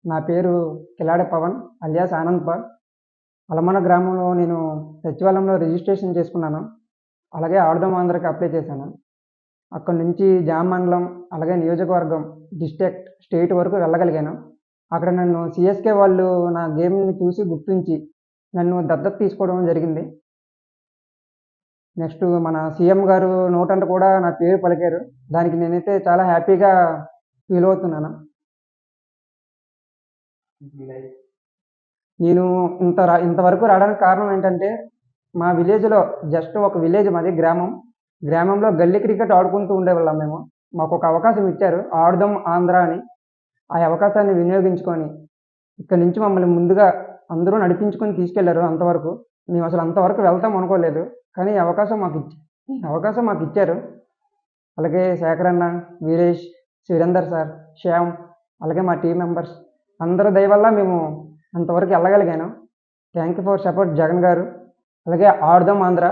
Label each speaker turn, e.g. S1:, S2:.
S1: నా పేరు కిలాడి పవన్ అలియాస్ ఆనంద్‌ప. అలమన గ్రామంలో నేను సచివాలయంలో రిజిస్ట్రేషన్ చేసుకున్నాను. అలాగే ఆడుదాం ఆంధ్రాకి అప్లై చేశాను. అక్కడి నుంచి జామ మండలం, అలాగే నియోజకవర్గం, డిస్ట్రిక్ట్, స్టేట్ వరకు వెళ్ళగలిగాను. అక్కడ నన్ను సీఎస్‌కే వాళ్ళు నా గేమ్‌ని చూసి గుర్తించి నన్ను దత్తత తీసుకోవడం జరిగింది. నెక్స్ట్ మన సీఎం గారు నోటంట కూడా నా పేరు పలికారు. దానికి నేనైతే చాలా హ్యాపీగా ఫీల్ అవుతున్నాను. నేను ఇంతవరకు రావడానికి కారణం ఏంటంటే, మా విలేజ్‌లో జస్ట్ ఒక విలేజ్ మాది గ్రామం. గ్రామంలో గల్లీ క్రికెట్ ఆడుకుంటూ ఉండేవాళ్ళం మేము. మాకొక అవకాశం ఇచ్చారు. ఆడుదాం ఆంధ్ర అని. ఆ అవకాశాన్ని వినియోగించుకొని, ఇక్కడి నుంచి మమ్మల్ని ముందుగా అందరూ నడిపించుకొని తీసుకెళ్లారు అంతవరకు. మేమసలు అంతవరకు వెళ్తాం అనుకోలేదు. కానీ ఈ అవకాశం మాకిచ్చారు. అలాగే శేఖర్ అన్న, వీరేష్, సురేందర్ సార్, శ్యామ్, అలాగే మా టీమ్ మెంబర్స్ అందరి దయ వల్ల మేము అంతవరకు వెళ్ళగలిగాను. Thank you for support Jagan గారు. అలాగే ఆడుదాం ఆంధ్ర.